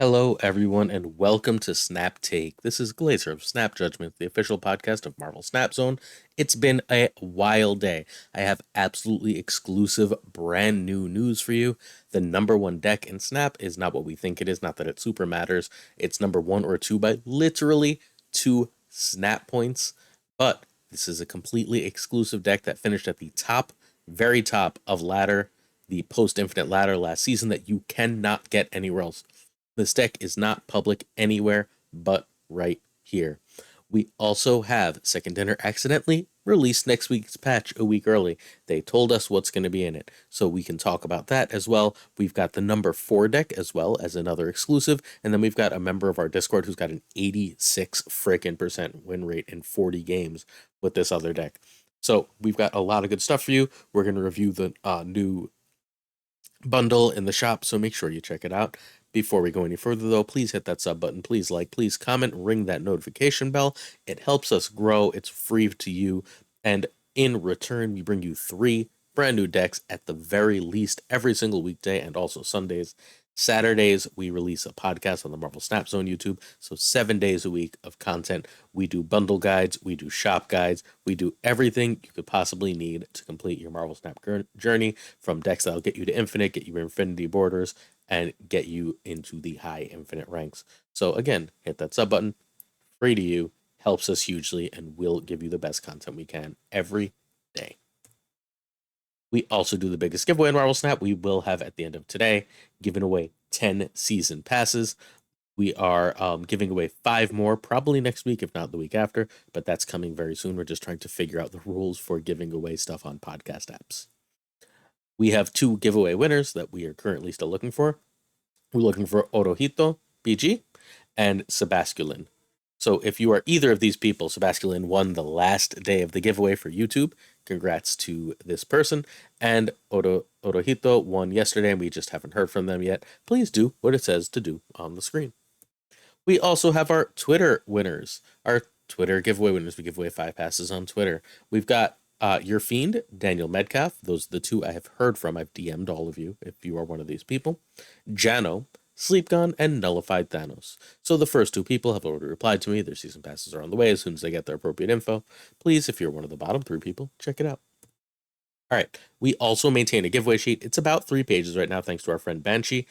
Hello, everyone, and welcome to Snap Take. This is Glazer of Snap Judgment, the official podcast of Marvel Snap Zone. It's been a wild day. I have absolutely exclusive, brand new news for you. The number one deck in Snap is not what we think it is, not that it super matters. It's number one or two by literally 2 snap points. But this is a completely exclusive deck that finished at the top, very top of ladder, the post infinite ladder last season that you cannot get anywhere else. This deck is not public anywhere but right here. We also have Second Dinner accidentally released next week's patch a week early. They told us what's going to be in it, so we can talk about that as well. We've got the number 4 deck as well as another exclusive, and then we've got a member of our Discord who's got an 86 freaking percent win rate in 40 games with this other deck. So we've got a lot of good stuff for you. We're going to review the new bundle in the shop, so make sure you check it out. Before we go any further, though, please hit that sub button, please like, please comment, ring that notification bell. It helps us grow, it's free to you, and in return, we bring you 3 brand new decks at the very least every single weekday and also Sundays. Saturdays, we release a podcast on the Marvel Snap Zone YouTube, so 7 days a week of content. We do bundle guides, we do shop guides, we do everything you could possibly need to complete your Marvel Snap journey, from decks that'll get you to infinite, get you infinity borders, and get you into the high infinite ranks. So again, hit that sub button, free to you, helps us hugely, and we'll give you the best content we can every day. We also do the biggest giveaway in Marvel Snap. We will have at the end of today giving away 10 season passes. We are giving away 5 more, probably next week, if not the week after, but that's coming very soon. We're just trying to figure out the rules for giving away stuff on podcast apps. We have 2 giveaway winners that we are currently still looking for. We're looking for Orohito PG and Sebasculin. So if you are either of these people, Sebasculin won the last day of the giveaway for YouTube. Congrats to this person. And Orohito won yesterday, and we just haven't heard from them yet. Please do what it says to do on the screen. We also have our Twitter winners. Our Twitter giveaway winners. We give away 5 passes on Twitter. We've got Your Fiend, Daniel Metcalf. Those are the 2 I have heard from. I've DM'd all of you if you are one of these people. Jano, Sleepgun, and Nullified Thanos. So the first 2 people have already replied to me. Their season passes are on the way as soon as they get their appropriate info. Please, if you're one of the bottom 3 people, check it out. All right. We also maintain a giveaway sheet. It's about 3 pages right now, thanks to our friend Banshee.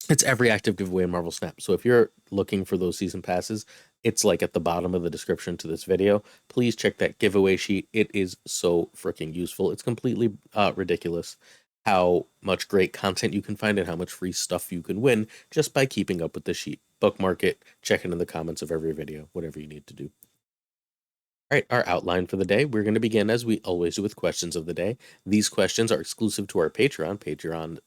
It's every active giveaway in Marvel Snap. So if you're looking for those season passes, it's like at the bottom of the description to this video. Please check that giveaway sheet. It is so freaking useful. It's completely ridiculous how much great content you can find and how much free stuff you can win just by keeping up with the sheet. Bookmark it, check it in the comments of every video, whatever you need to do. All right, our outline for the day. We're going to begin, as we always do, with questions of the day. These questions are exclusive to our Patreon. Patreon's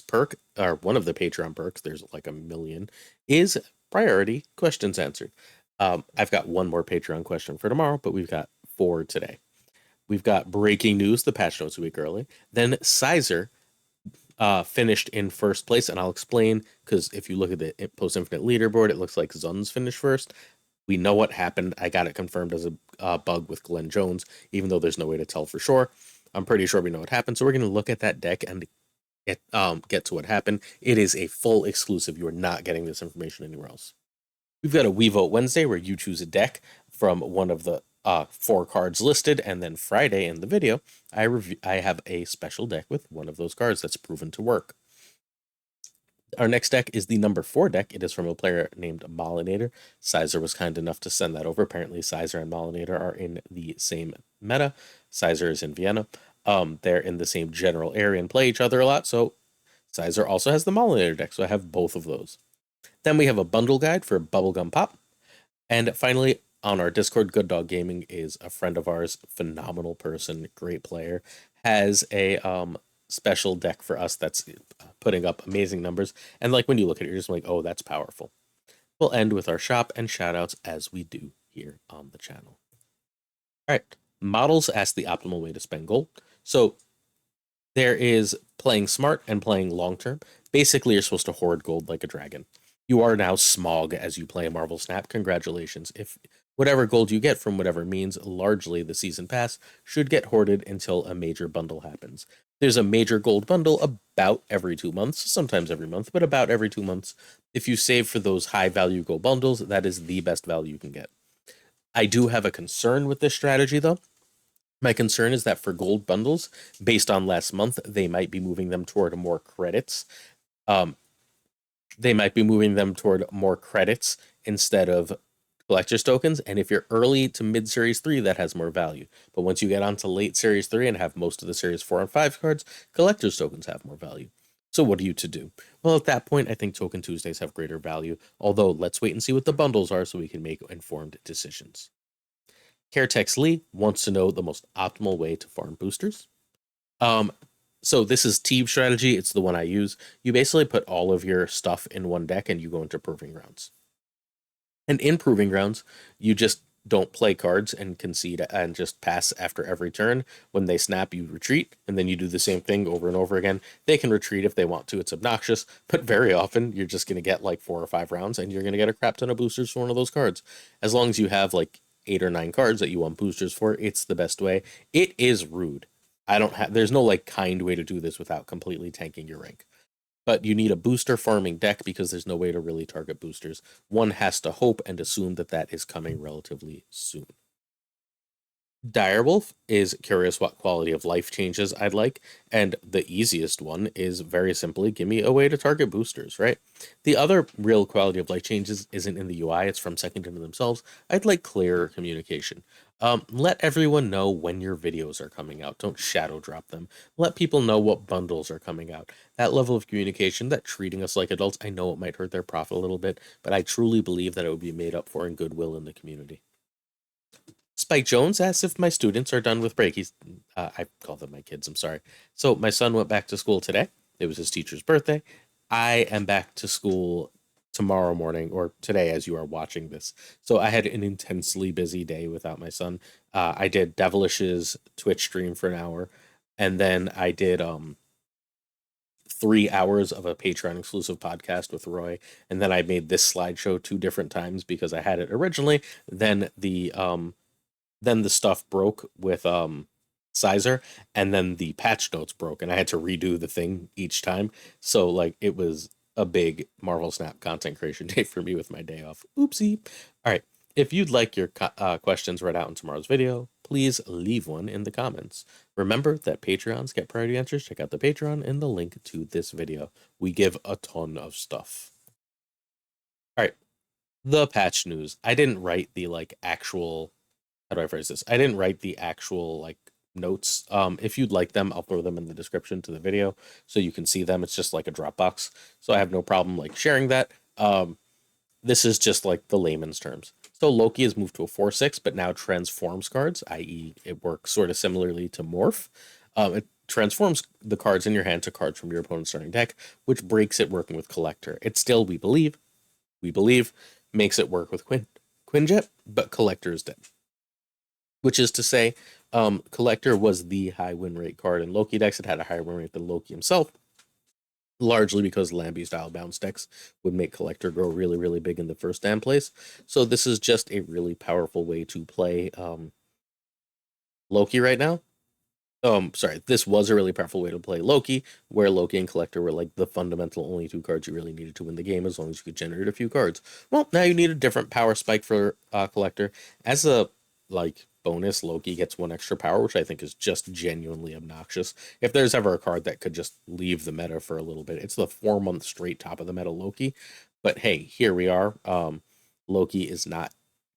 perk, or one of the Patreon perks, there's like a million, is priority questions answered. I've got 1 more Patreon question for tomorrow, but we've got 4 today. We've got breaking news, the patch notes a week early. Then Sizer finished in first place, and I'll explain, because if you look at the post infinite leaderboard, it looks like Zun's finished first. We know what happened. I got it confirmed as a bug with Glenn Jones, even though there's no way to tell for sure. I'm pretty sure we know what happened. So we're going to look at that deck and get to what happened. It is a full exclusive. You are not getting this information anywhere else. We've got a We Vote Wednesday where you choose a deck from one of the 4 cards listed, and then Friday in the video, I have a special deck with one of those cards that's proven to work. Our next deck is the number 4 deck. It is from a player named Molinator. Sizer was kind enough to send that over. Apparently, Sizer and Molinator are in the same meta. Sizer is in Vienna. They're in the same general area and play each other a lot. So Sizer also has the Molinator deck. So I have both of those. Then we have a bundle guide for Bubblegum Pop. And finally, on our Discord, Good Dog Gaming is a friend of ours, phenomenal person, great player, has a special deck for us that's putting up amazing numbers. And like when you look at it, you're just like, oh, that's powerful. We'll end with our shop and shoutouts as we do here on the channel. All right. Models ask the optimal way to spend gold. So there is playing smart and playing long term. Basically, you're supposed to hoard gold like a dragon. You are now Smog as you play Marvel Snap. Congratulations. If Whatever gold you get from whatever means, largely the season pass, should get hoarded until a major bundle happens. There's a major gold bundle about every 2 months, sometimes every month, but about every 2 months. If you save for those high value gold bundles, that is the best value you can get. I do have a concern with this strategy though. My concern is that for gold bundles, based on last month, they might be moving them toward more credits. Um, they might be moving them toward more credits instead of collector's tokens. And if you're early to mid series 3, that has more value. But once you get onto late series 3 and have most of the series 4 and 5 cards, collector's tokens have more value. So what are you to do? Well, at that point, I think Token Tuesdays have greater value. Although, let's wait and see what the bundles are so we can make informed decisions. Caretex Lee wants to know the most optimal way to farm boosters. So this is Teeb strategy. It's the one I use. You basically put all of your stuff in one deck and you go into Proving Grounds. And in Proving Grounds, you just don't play cards and concede and just pass after every turn. When they snap, you retreat, and then you do the same thing over and over again. They can retreat if they want to. It's obnoxious, but very often you're just going to get like 4 or 5 rounds, and you're going to get a crap ton of boosters for one of those cards. As long as you have like 8 or 9 cards that you want boosters for, it's the best way. It is rude. There's no like kind way to do this without completely tanking your rank. But you need a booster farming deck because there's no way to really target boosters. One has to hope and assume that that is coming relatively soon. Direwolf is curious what quality of life changes I'd like, and the easiest one is very simply give me a way to target boosters, right? The other real quality of life changes isn't in the UI, it's from Second Unit themselves. I'd like clearer communication. Let everyone know when your videos are coming out. Don't shadow drop them. Let people know what bundles are coming out. That level of communication, that treating us like adults, I know it might hurt their profit a little bit, but I truly believe that it would be made up for in goodwill in the community. Spike Jones asks if my students are done with break. I call them my kids, I'm sorry. So my son went back to school today. It was his teacher's birthday. I am back to school tomorrow morning, or today as you are watching this. So I had an intensely busy day without my son. I did Devilish's Twitch stream for an hour, and then I did 3 hours of a Patreon exclusive podcast with Roy, and then I made this slideshow 2 different times because I had it originally. Then the stuff broke with Sizer, and then the patch notes broke, and I had to redo the thing each time. So like it was a big Marvel Snap content creation day for me with my day off. Oopsie. All right. If you'd like your questions read out in tomorrow's video, please leave one in the comments. Remember that Patreons get priority answers. Check out the Patreon in the link to this video. We give a ton of stuff. All right. The patch news. I didn't write the like actual, how do I phrase this? I didn't write the actual like notes. If you'd like them, I'll throw them in the description to the video so you can see them. It's just like a Dropbox, so I have no problem like sharing that. This is just like the layman's terms. So Loki has moved to a 4/6, but now transforms cards, i.e., it works sort of similarly to Morph. It transforms the cards in your hand to cards from your opponent's starting deck, which breaks it working with Collector. It still, we believe, makes it work with Quinjet, but Collector is dead. Which is to say, Collector was the high win rate card in Loki decks. It had a higher win rate than Loki himself, largely because Lambie style bounce decks would make Collector grow really, really big in the first damn place. So this is just a really powerful way to play Loki right now. Sorry, this was a really powerful way to play Loki, where Loki and Collector were like the fundamental only 2 cards you really needed to win the game, as long as you could generate a few cards. Well, now you need a different power spike for Collector. As a like bonus, Loki gets 1 extra power, which I think is just genuinely obnoxious. If there's ever a card that could just leave the meta for a little bit, it's the 4-month straight top of the meta Loki. But hey, here we are. Loki is not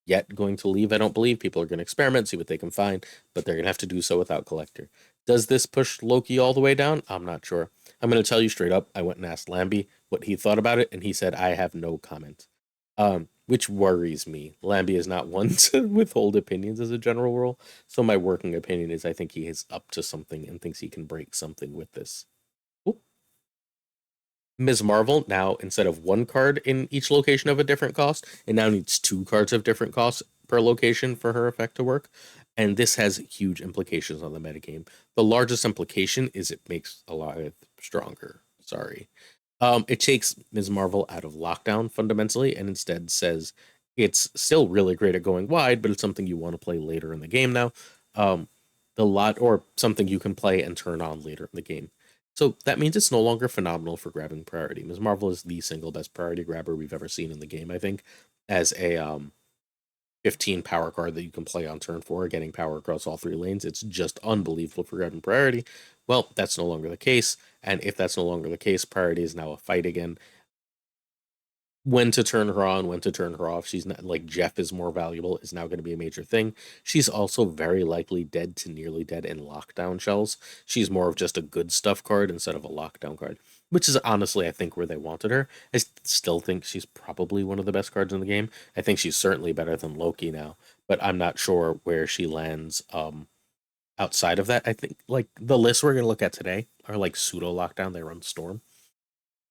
yet going to leave, I don't believe. People are going to experiment, see what they can find, but they're going to have to do so without Collector. Does this push Loki all the way down? I'm not sure. I'm going to tell you straight up, I went and asked Lambie what he thought about it, and he said, I have no comment. Which worries me. Lambie is not one to withhold opinions as a general rule, so my working opinion is I think he is up to something and thinks he can break something with this. Ooh. Ms. Marvel, now instead of 1 card in each location of a different cost, it now needs 2 cards of different costs per location for her effect to work, and this has huge implications on the metagame. The largest implication is it makes Alioth stronger. Sorry. It takes Ms. Marvel out of lockdown fundamentally and instead says It's still really great at going wide, but it's something you want to play later in the game now. Um, the lot or something you can play and turn on later in the game. So that means it's no longer phenomenal for grabbing priority. Ms. Marvel is the single best priority grabber we've ever seen in the game, I think, as a 15 power card that you can play on turn 4, getting power across all 3 lanes. It's just unbelievable for grabbing priority. Well, that's no longer the case. And if that's no longer the case, priority is now a fight again. When to turn her on, when to turn her off. She's not like Jeff is more valuable, is now going to be a major thing. She's also very likely dead to nearly dead in lockdown shells. She's more of just a good stuff card instead of a lockdown card, which is honestly, I think, where they wanted her. I still think she's probably one of the best cards in the game. I think she's certainly better than Loki now, but I'm not sure where she lands outside of that. I think like the lists we're going to look at today are like pseudo lockdown. They run Storm.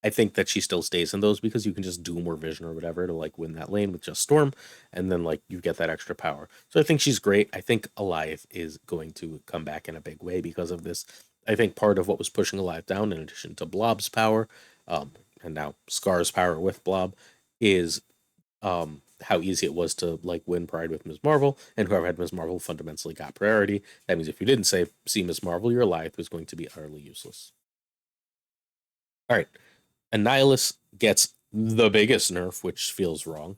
I think that she still stays in those because you can just do more vision or whatever to like win that lane with just Storm, and then like you get that extra power. So I think she's great. I think Alive is going to come back in a big way because of this. I think part of what was pushing Alive down, in addition to Blob's power, and now Scar's power with Blob, is how easy it was to like win Pride with Ms. Marvel, and whoever had Ms. Marvel fundamentally got priority. That means if you didn't see Ms. Marvel, your Alive was going to be utterly useless. All right. Annihilus gets the biggest nerf, which feels wrong.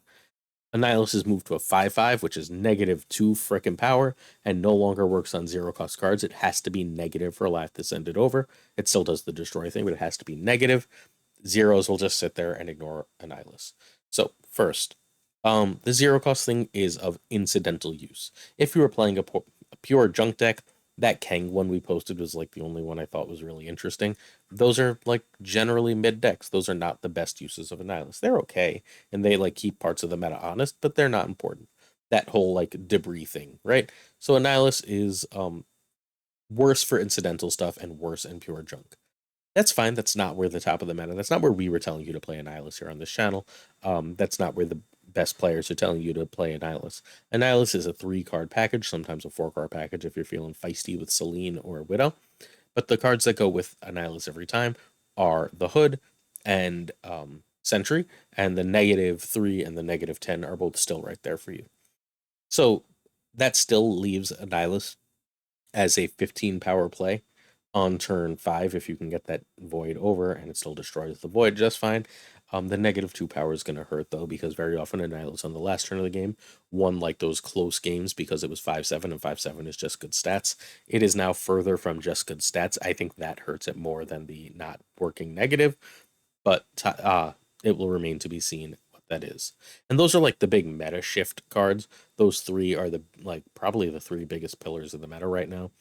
Annihilus is moved to a 5/5, which is -2 frickin' power, and no longer works on 0 cost cards. It has to be negative for life to send it over. It still does the destroy thing, but it has to be negative. Zeros will just sit there and ignore Annihilus. So, first, the 0 cost thing is of incidental use. If you were playing a pure junk deck, that Kang one we posted was like the only one I thought was really interesting. Those are like generally mid decks. Those are not the best uses of Annihilus. They're okay, and they like keep parts of the meta honest, but they're not important. That whole like debris thing, right? So Annihilus is worse for incidental stuff and worse in pure junk. That's fine. That's not where the top of the meta. That's not where we were telling you to play Annihilus here on this channel. That's not where the best players are telling you to play Annihilus. Annihilus is a 3-card package, sometimes a 4-card package if you're feeling feisty with Selene or Widow. But the cards that go with Annihilus every time are the Hood and Sentry, and the -3 and the -10 are both still right there for you. So that still leaves Annihilus as a 15 power play on turn 5 if you can get that void over, and it still destroys the void just fine. The -2 power is going to hurt though, because very often Annihilus on the last turn of the game won like those close games because it was 5/7, and 5/7 is just good stats. It is now further from just good stats. I think that hurts it more than the not working negative, but it will remain to be seen what that is. And those are like the big meta shift cards. Those 3 are the like probably the 3 biggest pillars of the meta right now.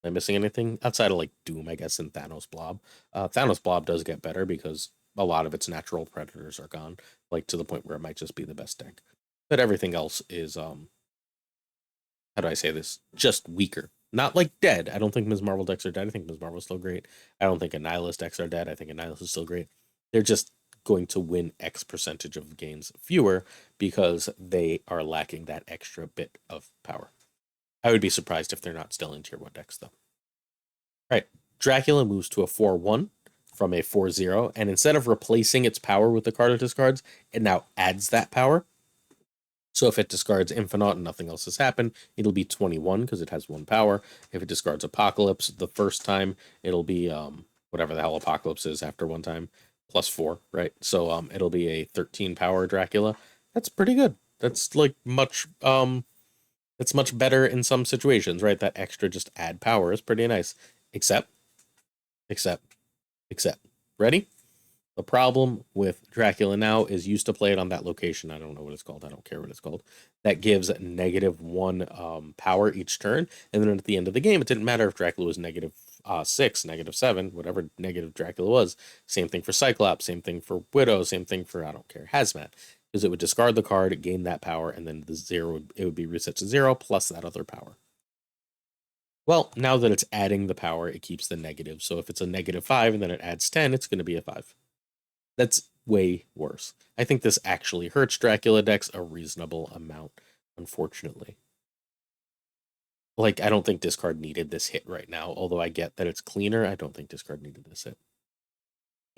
Am I missing anything outside of like Doom, I guess, and Thanos Blob? Thanos Blob does get better because a lot of its natural predators are gone, like to the point where it might just be the best deck. But everything else is how do I say this? Just weaker. Not like dead. I don't think Ms. Marvel decks are dead. I think Ms. Marvel's still great. I don't think Annihilus decks are dead. I think Annihilus is still great. They're just going to win X percentage of games fewer because they are lacking that extra bit of power. I would be surprised if they're not still in tier 1 decks though. Right. Dracula moves to a 4/1 from a 4/0, and instead of replacing its power with the card it discards, it now adds that power. So if it discards Infinite and nothing else has happened, it'll be 21 because it has 1 power. If it discards Apocalypse the first time, it'll be whatever the hell Apocalypse is after 1 time, +4, right? So it'll be a 13 power Dracula. That's pretty good. That's like much it's much better in some situations, right? That extra just add power is pretty nice. Except, except, except. Ready? The problem with Dracula now is used to play it on that location. I don't know what it's called. I don't care what it's called. That gives -1 power each turn. And then at the end of the game, it didn't matter if Dracula was -6, -7, whatever negative Dracula was. Same thing for Cyclops, same thing for Widow, same thing for, I don't care, Hazmat. Because it would discard the card, gain that power, and then it would be reset to 0 plus that other power. Well, now that it's adding the power, it keeps the negative. So if it's a -5 and then it adds 10, it's going to be a 5. That's way worse. I think this actually hurts Dracula decks a reasonable amount, unfortunately. Like, I don't think discard needed this hit right now, although I get that it's cleaner. I don't think discard needed this hit.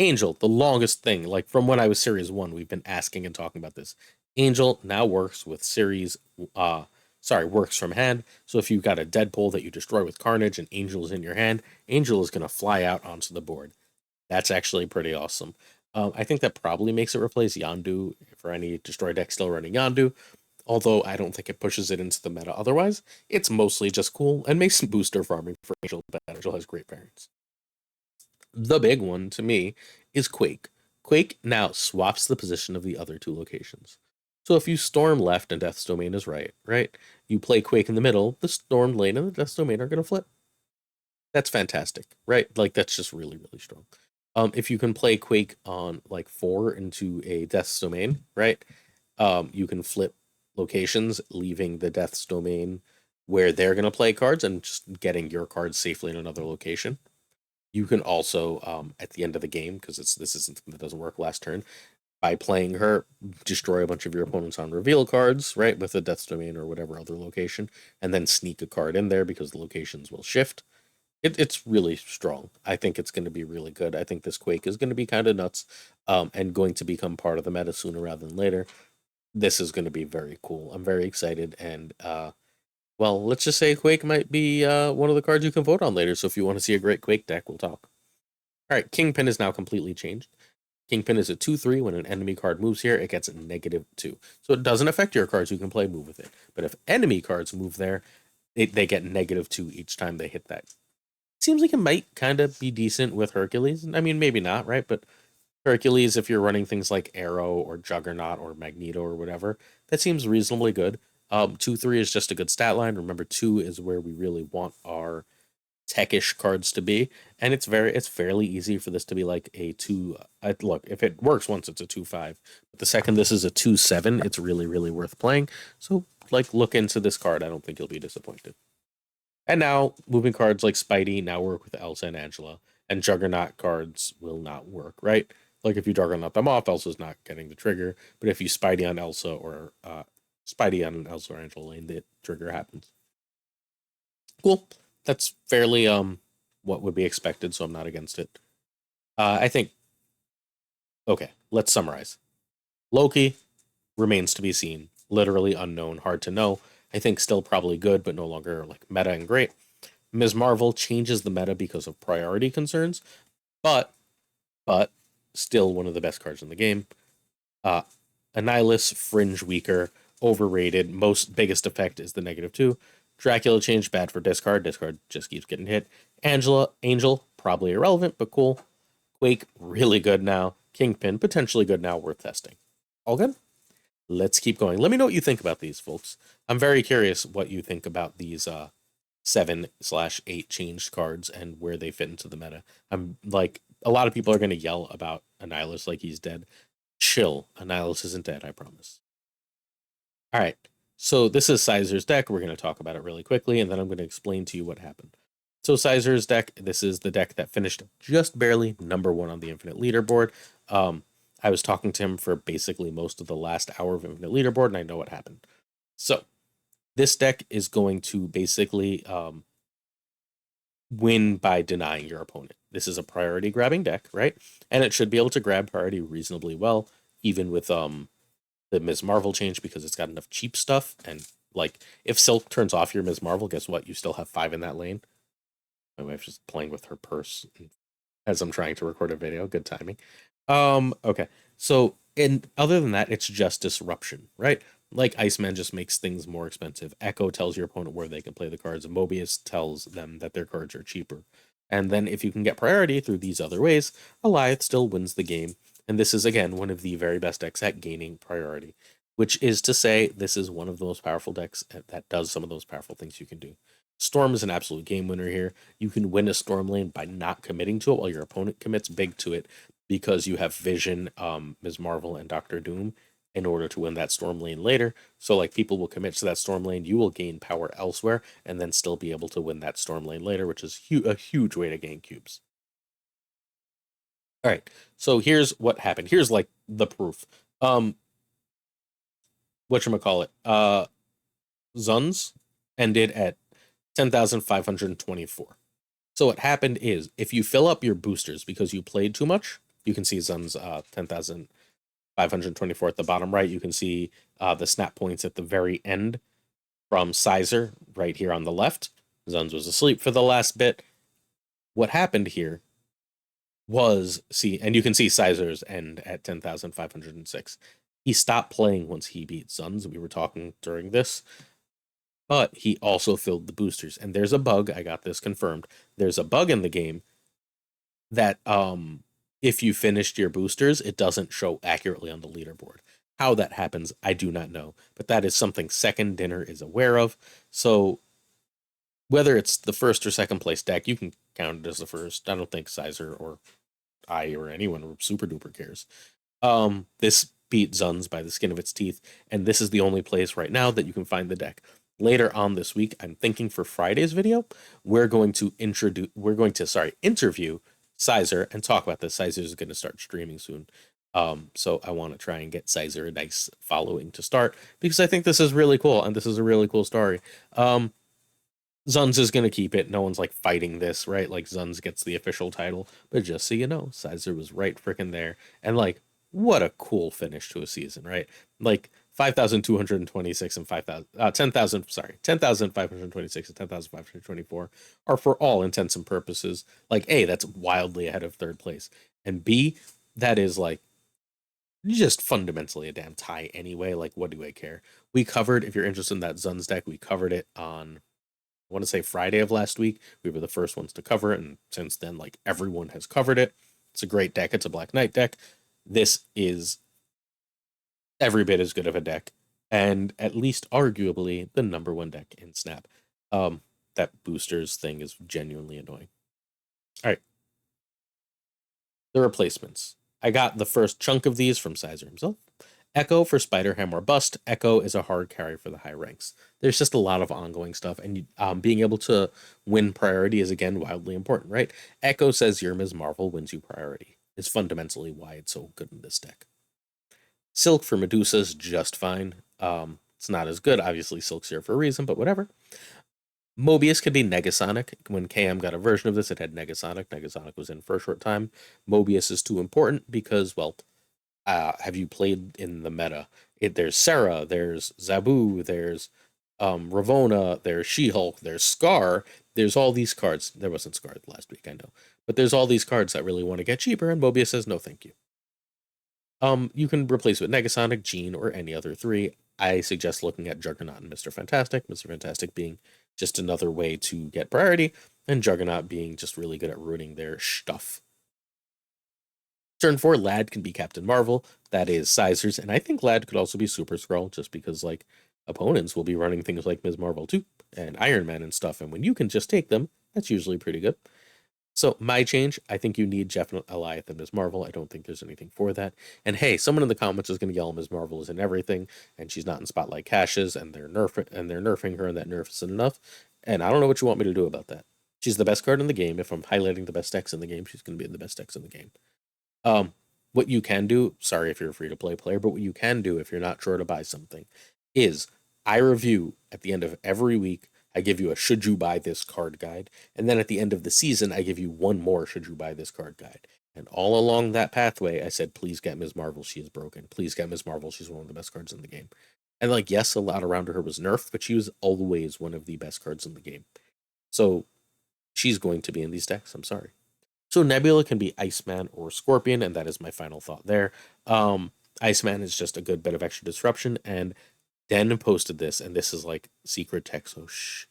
Angel, the longest thing, like from when I was Series 1, we've been asking and talking about this. Angel now works with works from hand. So if you've got a Deadpool that you destroy with Carnage and Angel is in your hand, Angel is going to fly out onto the board. That's actually pretty awesome. I think that probably makes it replace Yondu for any destroy deck still running Yondu, although I don't think it pushes it into the meta otherwise. It's mostly just cool and makes some booster farming for Angel better. Angel has great parents. The big one to me is Quake. Quake now swaps the position of the other two locations. So if you storm left and Death's Domain is right? You play Quake in the middle, the storm lane and the Death's Domain are going to flip. That's fantastic, right? Like, that's just really, really strong. If you can play Quake on like 4 into a Death's Domain, right? You can flip locations, leaving the Death's Domain where they're going to play cards and just getting your cards safely in another location. You can also, at the end of the game, because this isn't something that doesn't work last turn, by playing her, destroy a bunch of your opponents on reveal cards, right, with a Death's Domain or whatever other location, and then sneak a card in there because the locations will shift. It's really strong. I think it's going to be really good. I think this Quake is going to be kind of nuts, and going to become part of the meta sooner rather than later. This is going to be very cool. I'm very excited, and well, let's just say Quake might be one of the cards you can vote on later. So if you want to see a great Quake deck, we'll talk. All right, Kingpin is now completely changed. Kingpin is a 2/3. When an enemy card moves here, it gets a -2. So it doesn't affect your cards. You can play move with it. But if enemy cards move there, they get -2 each time they hit that. Seems like it might kind of be decent with Hercules. I mean, maybe not, right? But Hercules, if you're running things like Arrow or Juggernaut or Magneto or whatever, that seems reasonably good. 2/3 is just a good stat line. Remember, 2 is where we really want our techish cards to be, and it's fairly easy for this to be like a 2. Look, if it works once, it's a 2/5. But the second this is a 2/7, it's really, really worth playing. So, like, look into this card. I don't think you'll be disappointed. And now, moving cards like Spidey now work with Elsa and Angela, and Juggernaut cards will not work, right? Like, if you Juggernaut them off, Elsa's not getting the trigger. But if you Spidey on Elsa or Angela lane, the trigger happens. Cool. That's fairly what would be expected, so I'm not against it. I think. Okay, let's summarize. Loki remains to be seen, literally unknown, hard to know. I think still probably good, but no longer like meta and great. Ms. Marvel changes the meta because of priority concerns, but still one of the best cards in the game. Annihilus, fringe weaker, overrated. Most biggest effect is the -2. Dracula change, bad for discard. Discard just keeps getting hit. Angel, probably irrelevant, but cool. Quake, really good now. Kingpin, potentially good now, worth testing. All good? Let's keep going. Let me know what you think about these, folks. I'm very curious what you think about these 7/8 changed cards and where they fit into the meta. I'm like, a lot of people are going to yell about Annihilus like he's dead. Chill. Annihilus isn't dead, I promise. All right. So this is Sizer's deck. We're going to talk about it really quickly, and then I'm going to explain to you what happened. So Sizer's deck, this is the deck that finished just barely #1 on the Infinite Leaderboard. I was talking to him for basically most of the last hour of Infinite Leaderboard, and I know what happened. So this deck is going to basically win by denying your opponent. This is a priority grabbing deck, right? And it should be able to grab priority reasonably well, even with the Ms. Marvel change, because it's got enough cheap stuff. And like, if Silk turns off your Ms. Marvel, guess what? You still have 5 in that lane. My wife's just playing with her purse as I'm trying to record a video. Good timing. Okay. So, and other than that, it's just disruption, right? Like, Iceman just makes things more expensive. Echo tells your opponent where they can play the cards. Mobius tells them that their cards are cheaper. And then if you can get priority through these other ways, Alioth still wins the game. And this is, again, one of the very best decks at gaining priority, which is to say this is one of the most powerful decks that does some of those powerful things you can do. Storm is an absolute game winner here. You can win a Storm lane by not committing to it while your opponent commits big to it, because you have Vision, Ms. Marvel, and Doctor Doom in order to win that Storm lane later. So, like, people will commit to that Storm lane, you will gain power elsewhere, and then still be able to win that Storm lane later, which is a huge way to gain cubes. All right, so here's what happened. Here's, like, the proof. Whatchamacallit? Zun's ended at 10,524. So what happened is, if you fill up your boosters because you played too much, You can see Zun's 10,524 at the bottom right. You can see the snap points at the very end from Sizer right here on the left. Zun's was asleep for the last bit. What happened here was, and you can see Sizer's end at 10,506. He stopped playing once he beat Zun's. We were talking during this, but he also filled the boosters. And there's a bug. I got this confirmed. There's a bug in the game that if you finished your boosters, it doesn't show accurately on the leaderboard. How that happens, I do not know, but that is something Second Dinner is aware of. So whether it's the first or second place deck, you can count it as the first. I don't think Sizer or I or anyone super duper cares. This beat Zun's by the skin of its teeth, and this is the only place right now that you can find the deck. Later on this week, I'm thinking for Friday's video, we're going to interview Sizer and talk about this. Sizer is going to start streaming soon. So I want to try and get Sizer a nice following to start, because I think this is really cool, and this is a really cool story. Zun's is going to keep it. No one's like fighting this, right? Like Zun's gets the official title, but just so you know, Sizer was right freaking there. And like, what a cool finish to a season, right? Like 5,226 and 10,526 and 10,524 are for all intents and purposes. Like A, that's wildly ahead of third place. And B, that is like just fundamentally a damn tie anyway. Like, what do I care? We covered, if you're interested in that Zun's deck, we covered it on, I want to say Friday of last week. We were the first ones to cover it, and since then, like, everyone has covered it. It's a great deck. It's a Black Knight deck. This is every bit as good of a deck, and at least arguably the number one deck in Snap. That boosters thing is genuinely annoying. All right. The replacements. I got the first chunk of these from Sizer himself. Echo for Spider-Ham or Bust. Echo is a hard carry for the high ranks. There's just a lot of ongoing stuff, and being able to win priority is, again, wildly important, right? Echo says your Ms. Marvel wins you priority. It's fundamentally why it's so good in this deck. Silk for Medusa is just fine. It's not as good. Obviously, Silk's here for a reason, but whatever. Mobius could be Negasonic. When KM got a version of this, it had Negasonic. Negasonic was in for a short time. Mobius is too important because, well, have you played in the meta? There's Sarah, there's Zabu, there's Ravonna, there's She-Hulk, there's Scar. There's all these cards. There wasn't Scar last week, I know. But there's all these cards that really want to get cheaper, and Mobius says no thank you. You can replace with Negasonic, Jean, or any other three. I suggest looking at Juggernaut and Mr. Fantastic. Mr. Fantastic being just another way to get priority, and Juggernaut being just really good at ruining their stuff. Turn 4, Lad can be Captain Marvel. That is Sizer's, and I think Lad could also be Super Skrull, just because, like, opponents will be running things like Ms. Marvel 2 and Iron Man and stuff, and when you can just take them, that's usually pretty good. So, my change, I think you need Jeff Eliath and Ms. Marvel. I don't think there's anything for that. And hey, someone in the comments is going to yell Ms. Marvel is in everything, and she's not in Spotlight Caches, and they're nerfing her, and that nerf isn't enough. And I don't know what you want me to do about that. She's the best card in the game. If I'm highlighting the best decks in the game, she's going to be in the best decks in the game. What you can do, sorry if you're a free-to-play player, but what you can do if you're not sure to buy something is I review at the end of every week. I give you a should you buy this card guide, and then at the end of the season, I give you one more should you buy this card guide. And all along that pathway, I said, please get Ms. Marvel, she is broken. Please get Ms. Marvel, she's one of the best cards in the game. And like, yes, a lot around her was nerfed, but she was always one of the best cards in the game. So she's going to be in these decks, I'm sorry. So Nebula can be Iceman or Scorpion, and that is my final thought there. Iceman is just a good bit of extra disruption, and Den posted this, and this is like secret text, so shh.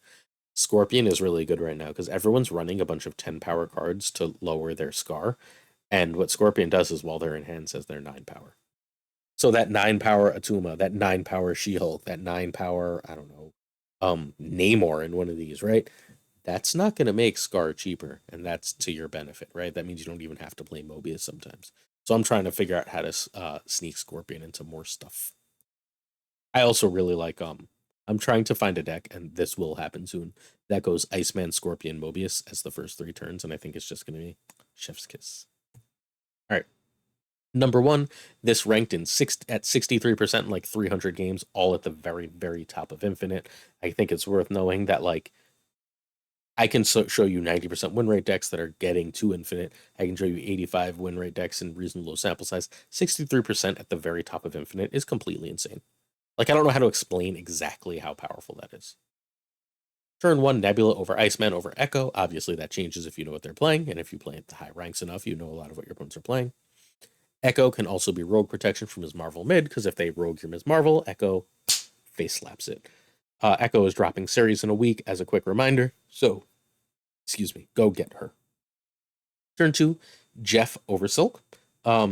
Scorpion is really good right now because everyone's running a bunch of 10 power cards to lower their Scar, and what Scorpion does is while they're in hand says they're 9 power. So that 9 power Atuma, that 9 power She-Hulk, that 9 power, I don't know, Namor in one of these, right? That's not going to make Scar cheaper, and that's to your benefit, right? That means you don't even have to play Mobius sometimes. So I'm trying to figure out how to sneak Scorpion into more stuff. I also really like, I'm trying to find a deck, and this will happen soon, that goes Iceman, Scorpion, Mobius as the first 3 turns, and I think it's just going to be Chef's Kiss. All right. Number 1, this ranked at 63% in like 300 games, all at the very, very top of Infinite. I think it's worth knowing that, like, I can show you 90% win rate decks that are getting to infinite. I can show you 85 win rate decks in reasonable low sample size. 63% at the very top of infinite is completely insane. Like, I don't know how to explain exactly how powerful that is. Turn 1, Nebula over Iceman over Echo. Obviously, that changes if you know what they're playing, and if you play at the high ranks enough, you know a lot of what your opponents are playing. Echo can also be rogue protection from Ms. Marvel mid, because if they rogue your Ms. Marvel, Echo face slaps it. Echo is dropping series in a week as a quick reminder, so, excuse me, go get her. Turn 2, Jeff over Silk.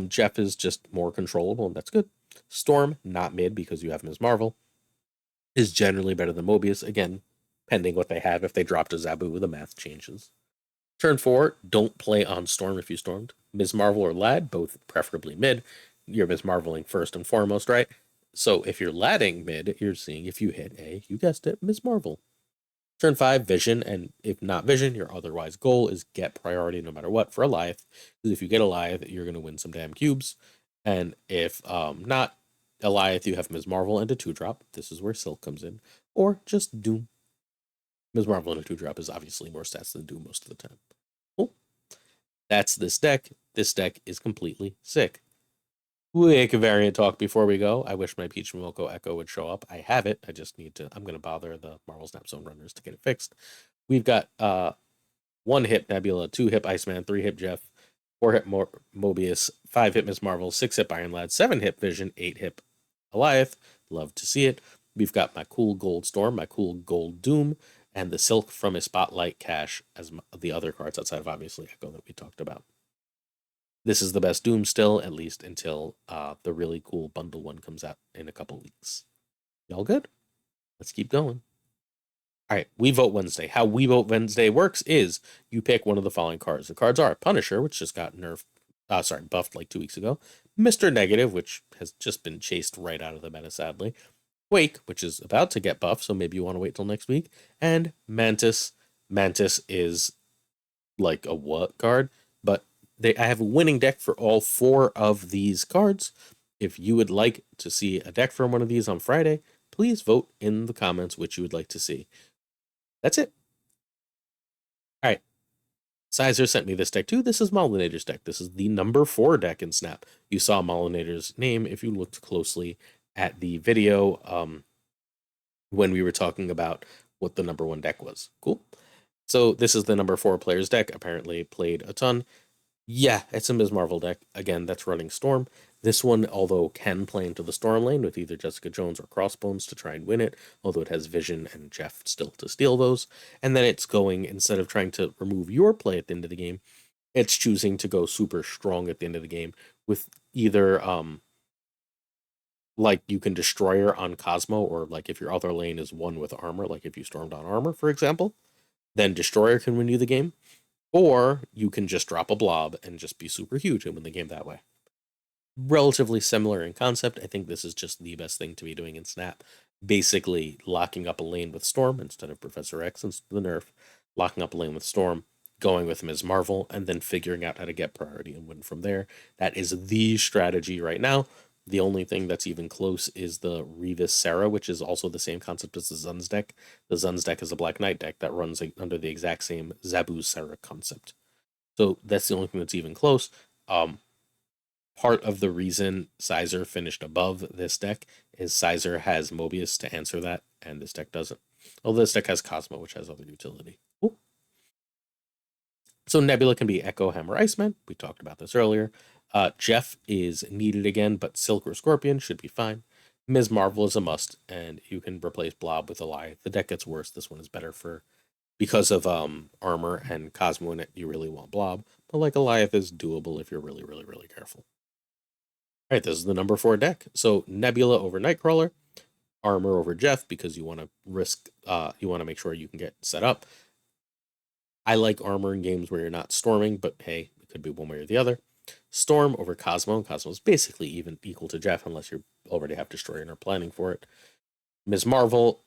Jeff is just more controllable, and that's good. Storm, not mid, because you have Ms. Marvel, is generally better than Mobius, again, pending what they have. If they dropped a Zabu, the math changes. Turn 4, don't play on Storm if you stormed. Ms. Marvel or Lad, both preferably mid. You're Ms. Marveling first and foremost, right? So if you're ladding mid, you're seeing if you hit a, you guessed it, Ms. Marvel. Turn 5, Vision, and if not Vision, your otherwise goal is get priority no matter what for Alioth. Because if you get Alioth, you're going to win some damn cubes. And if not Alioth, you have Ms. Marvel and a 2-drop. This is where Silk comes in. Or just Doom. Ms. Marvel and a 2-drop is obviously more stats than Doom most of the time. Cool. That's this deck. This deck is completely sick. Quick variant talk before we go. I wish my Peach Momoko Echo would show up. I have it. I just need to. I'm going to bother the Marvel Snap Zone runners to get it fixed. We've got 1-hit Nebula, 2-hit Iceman, 3-hit Jeff, 4-hit Mobius, 5-hit Ms. Marvel, 6-hit Iron Lad, 7-hit Vision, 8-hit Alioth. Love to see it. We've got my cool Gold Storm, my cool Gold Doom, and the Silk from a Spotlight Cache as the other cards outside of obviously Echo that we talked about. This is the best Doom still, at least until the really cool bundle one comes out in a couple weeks. Y'all good? Let's keep going. All right, We Vote Wednesday. How We Vote Wednesday works is you pick one of the following cards. The cards are Punisher, which just got buffed like 2 weeks ago. Mr. Negative, which has just been chased right out of the meta, sadly. Quake, which is about to get buffed, so maybe you want to wait till next week. And Mantis. Mantis is like a what card? But I have a winning deck for all 4 of these cards. If you would like to see a deck from one of these on Friday, please vote in the comments which you would like to see. That's it. All right. Sizer sent me this deck too. This is Molinator's deck. This is the number 4 deck in Snap. You saw Molinator's name if you looked closely at the video when we were talking about what the number 1 deck was. Cool. So this is the number 4 player's deck. Apparently played a ton. Yeah, it's a Ms. Marvel deck. Again, that's running Storm. This one, although, can play into the Storm lane with either Jessica Jones or Crossbones to try and win it, although it has Vision and Jeff still to steal those. And then it's going, instead of trying to remove your play at the end of the game, it's choosing to go super strong at the end of the game with either, like, you can Destroyer on Cosmo, or like if your other lane is one with armor, like if you stormed on armor, for example, then Destroyer can win you the game. Or you can just drop a blob and just be super huge and win the game that way. Relatively similar in concept. I think this is just the best thing to be doing in Snap. Basically, locking up a lane with Storm instead of Professor X and the nerf. Locking up a lane with Storm, going with Ms. Marvel, and then figuring out how to get priority and win from there. That is the strategy right now. The only thing that's even close is the Revis Sarah, which is also the same concept as the Zun's deck. The Zun's deck is a Black Knight deck that runs under the exact same Zabu Sarah concept. So that's the only thing that's even close. Part of the reason Sizer finished above this deck is Sizer has Mobius to answer that, and this deck doesn't. Although this deck has Cosmo, which has other utility. Ooh. So Nebula can be Echo, Hammer, Iceman. We talked about this earlier. Jeff is needed again, but Silk or Scorpion should be fine. Ms. Marvel is a must, and you can replace Blob with Alioth. The deck gets worse. This one is better because of armor and Cosmo in it. You really want Blob, but like Alioth is doable if you're really, really, really careful. All right, this is the number 4 deck. So Nebula over Nightcrawler, armor over Jeff because you want to risk. You want to make sure you can get set up. I like armor in games where you're not storming, but hey, it could be one way or the other. Storm over Cosmo. Cosmo is basically even equal to Jeff unless you already have Destroyer and are planning for it. Ms. Marvel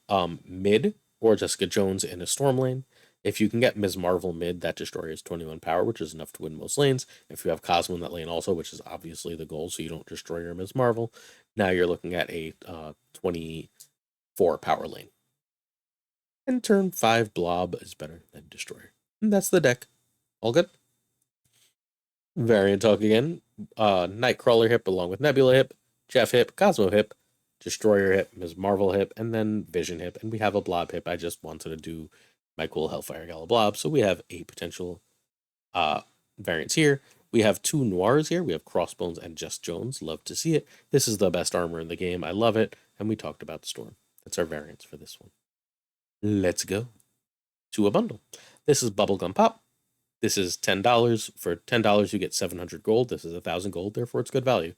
mid or Jessica Jones in a Storm lane. If you can get Ms. Marvel mid, that Destroyer is 21 power, which is enough to win most lanes. If you have Cosmo in that lane also, which is obviously the goal, so you don't destroy your Ms. Marvel, now you're looking at a 24 power lane. And turn 5 Blob is better than Destroyer. And that's the deck. All good? Variant talk again. Nightcrawler hip along with Nebula hip, Jeff hip, Cosmo hip, Destroyer hip, Ms. Marvel hip, and then Vision hip. And we have a Blob hip. I just wanted to do my cool Hellfire Gala Blob. So we have 8 potential variants here. We have 2 Noirs here. We have Crossbones and Just Jones. Love to see it. This is the best armor in the game. I love it. And we talked about the Storm. That's our variants for this one. Let's go to a bundle. This is Bubblegum Pop. This is $10. For $10, you get 700 gold. This is 1,000 gold, therefore it's good value.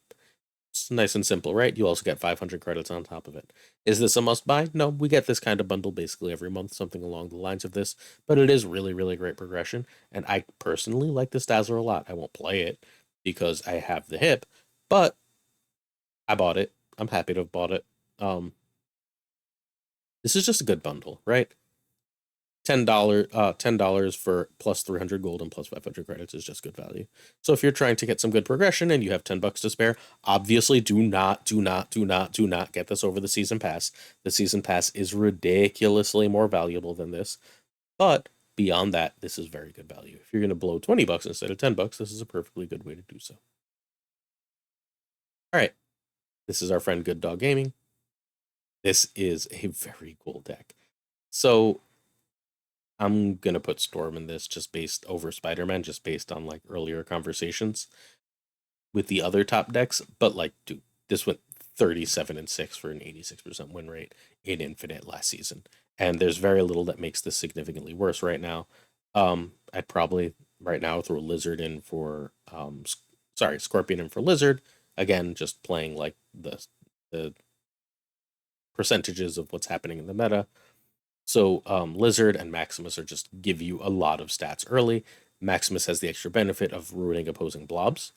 It's nice and simple, right? You also get 500 credits on top of it. Is this a must-buy? No, we get this kind of bundle basically every month, something along the lines of this, but it is really, really great progression, and I personally like this Dazzler a lot. I won't play it because I have the hip, but I bought it. I'm happy to have bought it. This is just a good bundle, right? $10 for plus 300 gold and plus 500 credits is just good value. So if you're trying to get some good progression and you have $10 to spare, obviously do not get this over the season pass. The season pass is ridiculously more valuable than this, but beyond that, this is very good value. If you're going to blow $20 instead of $10, this is a perfectly good way to do so. All right, this is our friend Good Dog Gaming. This is a very cool deck. So I'm gonna put Storm in this just based over Spider-Man, just based on like earlier conversations with the other top decks. But like, dude, this went 37-6 for an 86% win rate in Infinite last season, and there's very little that makes this significantly worse right now. I'd probably right now throw Lizard in for Scorpion in for Lizard. Again, just playing like the percentages of what's happening in the meta. So Lizard and Maximus are just give you a lot of stats early. Maximus has the extra benefit of ruining opposing blobs.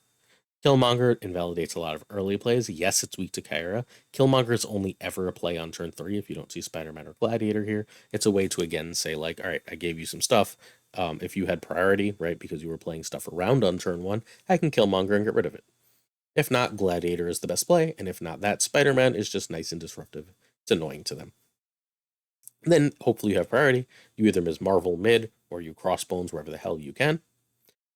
Killmonger invalidates a lot of early plays. Yes, it's weak to Kyra. Killmonger is only ever a play on turn 3 if you don't see Spider-Man or Gladiator here. It's a way to, again, say, like, all right, I gave you some stuff. If you had priority, right, because you were playing stuff around on turn 1, I can Killmonger and get rid of it. If not, Gladiator is the best play, and if not that, Spider-Man is just nice and disruptive. It's annoying to them. And then, hopefully you have priority. You either Ms. Marvel mid, or you Crossbones wherever the hell you can.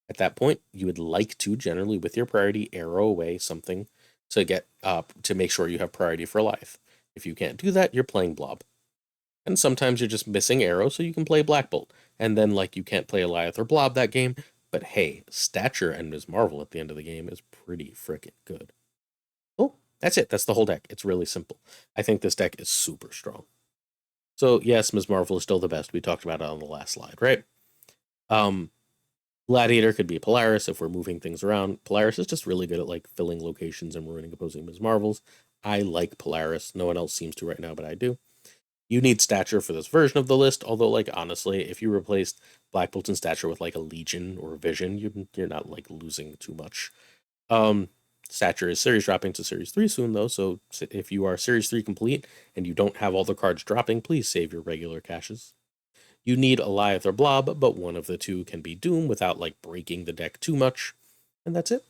At that point, you would like to, generally with your priority, arrow away something to get to make sure you have priority for life. If you can't do that, you're playing Blob. And sometimes you're just missing arrow, so you can play Black Bolt. And then, like, you can't play Goliath or Blob that game, but hey, Stature and Ms. Marvel at the end of the game is pretty freaking good. Oh, that's it. That's the whole deck. It's really simple. I think this deck is super strong. So, yes, Ms. Marvel is still the best. We talked about it on the last slide, right? Gladiator could be Polaris if we're moving things around. Polaris is just really good at like filling locations and ruining opposing Ms. Marvels. I like Polaris. No one else seems to right now, but I do. You need Stature for this version of the list, although like honestly, if you replaced Black Bolt and Stature with like a Legion or a Vision, you're not like losing too much. Stature is series dropping to Series 3 soon though, so if you are Series 3 complete and you don't have all the cards dropping, please save your regular caches. You need Goliath or Blob, but one of the two can be Doom without like breaking the deck too much. And that's it.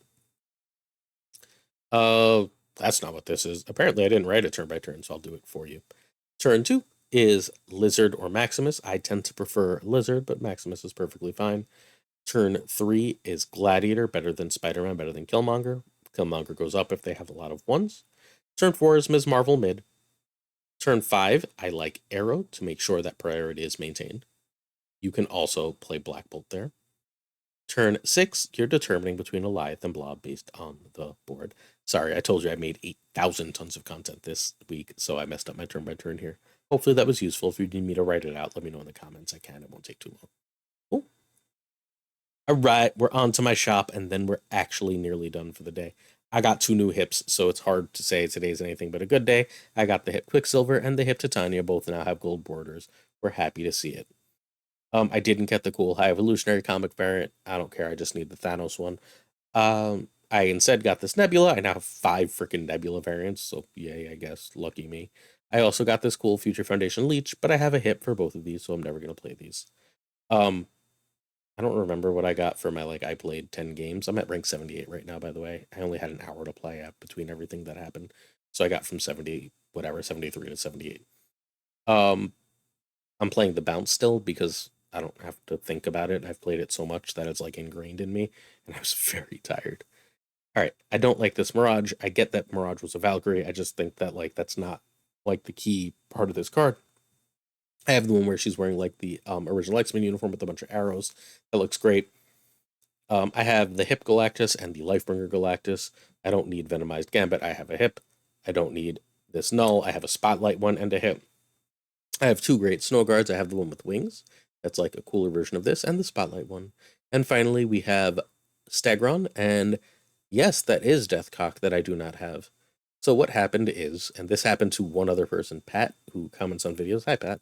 That's not what this is. Apparently I didn't write it turn by turn, so I'll do it for you. Turn 2 is Lizard or Maximus. I tend to prefer Lizard, but Maximus is perfectly fine. Turn 3 is Gladiator, better than Spider-Man, better than Killmonger. Killmonger goes up if they have a lot of ones. Turn 4 is Ms. Marvel mid. Turn 5, I like Arrow to make sure that priority is maintained. You can also play Black Bolt there. Turn 6, you're determining between Goliath and Blob based on the board. Sorry, I told you I made 8,000 tons of content this week, so I messed up my turn by turn here. Hopefully that was useful. If you need me to write it out, let me know in the comments. I can. It won't take too long. Cool. All right, we're on to my shop, and then we're actually nearly done for the day. I got 2 new hips, so it's hard to say today's anything but a good day. I got the hip Quicksilver and the hip Titania. Both now have gold borders. We're happy to see it. I didn't get the cool High Evolutionary comic variant. I don't care. I just need the Thanos one. I instead got this Nebula. I now have 5 freaking Nebula variants, so yay, I guess. Lucky me. I also got this cool Future Foundation Leech, but I have a hip for both of these, so I'm never going to play these. I don't remember what I got for my, like, I played 10 games. I'm at rank 78 right now, by the way. I only had an hour to play between everything that happened. So I got from 73 to 78. I'm playing the bounce still because I don't have to think about it. I've played it so much that it's like ingrained in me, and I was very tired. All right, I don't like this Mirage. I get that Mirage was a Valkyrie. I just think that like that's not like the key part of this card. I have the one where she's wearing like the original X-Men uniform with a bunch of arrows. That looks great. I have the Hip Galactus and the Lifebringer Galactus. I don't need Venomized Gambit. I have a Hip. I don't need this Null. I have a Spotlight one and a Hip. I have two great Snow Guards. I have the one with wings. That's like a cooler version of this, and the Spotlight one. And finally, we have Stegron, and yes, that is Deathcock that I do not have. So what happened is, and this happened to one other person, Pat, who comments on videos. Hi, Pat.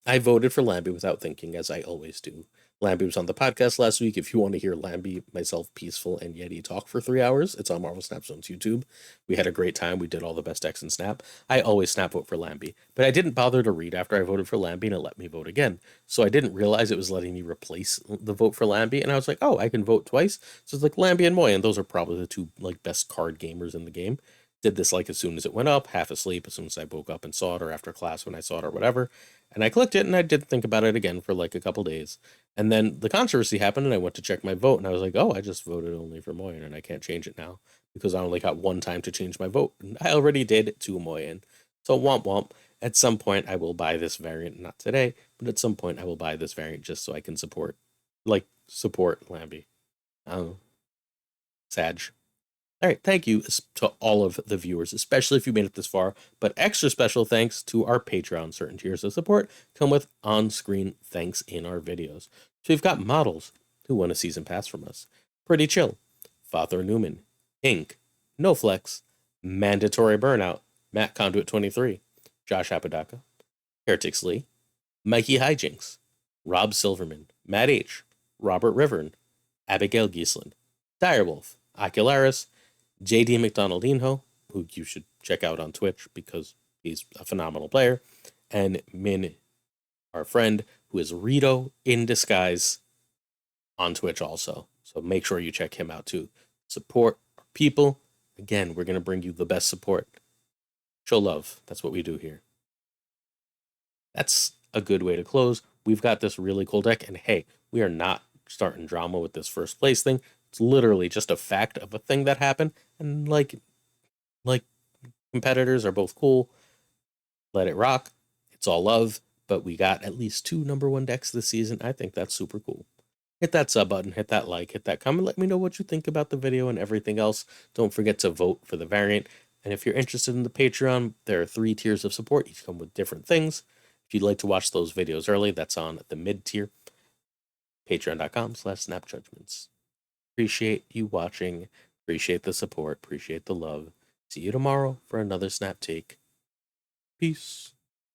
I voted for Lambie without thinking, as I always do. Lambie was on the podcast last week. If you want to hear Lambie, myself, Peaceful, and Yeti talk for 3 hours, it's on Marvel Snap Zone's YouTube. We had a great time. We did all the best decks in Snap. I always Snap vote for Lambie, but I didn't bother to read after I voted for Lambie, and it let me vote again. So I didn't realize it was letting me replace the vote for Lambie, and I was like, oh, I can vote twice. So it's like Lambie and Moy, and those are probably the two like best card gamers in the game. Did this like as soon as it went up, half asleep, as soon as I woke up and saw it, or after class when I saw it, or whatever. And I clicked it, and I did think about it again for like a couple days. And then the controversy happened, and I went to check my vote, and I was like, oh, I just voted only for Moyen, and I can't change it now because I only got one time to change my vote. And I already did to Moyen. So womp womp. At some point, I will buy this variant. Not today, but at some point, I will buy this variant just so I can support Lambie. Sag. All right, thank you to all of the viewers, especially if you made it this far, but extra special thanks to our Patreon. Certain tiers of support come with on-screen thanks in our videos. So we've got models who won a season pass from us. Pretty Chill, Father Newman, Ink, No Flex, Mandatory Burnout, Matt Conduit 23, Josh Apodaca, Heretics Lee, Mikey Hijinks, Rob Silverman, Matt H., Robert Rivern, Abigail Giesland, Direwolf, Ocularis, JD McDonaldinho, who you should check out on Twitch because he's a phenomenal player, and Min, our friend, who is Rito in disguise on Twitch also. So make sure you check him out too. Support our people. Again, we're going to bring you the best support. Show love. That's what we do here. That's a good way to close. We've got this really cool deck, and hey, we are not starting drama with this first place thing. It's literally just a fact of a thing that happened, and like competitors are both cool. Let it rock. It's all love, but we got at least 2 #1 decks this season. I think that's super cool. Hit that sub button, hit that like, hit that comment. Let me know what you think about the video and everything else. Don't forget to vote for the variant. And if you're interested in the Patreon, there are 3 tiers of support. Each come with different things. If you'd like to watch those videos early, that's on the mid tier. Patreon.com/snapjudgments. Appreciate you watching. Appreciate the support. Appreciate the love. See you tomorrow for another Snap Take. Peace.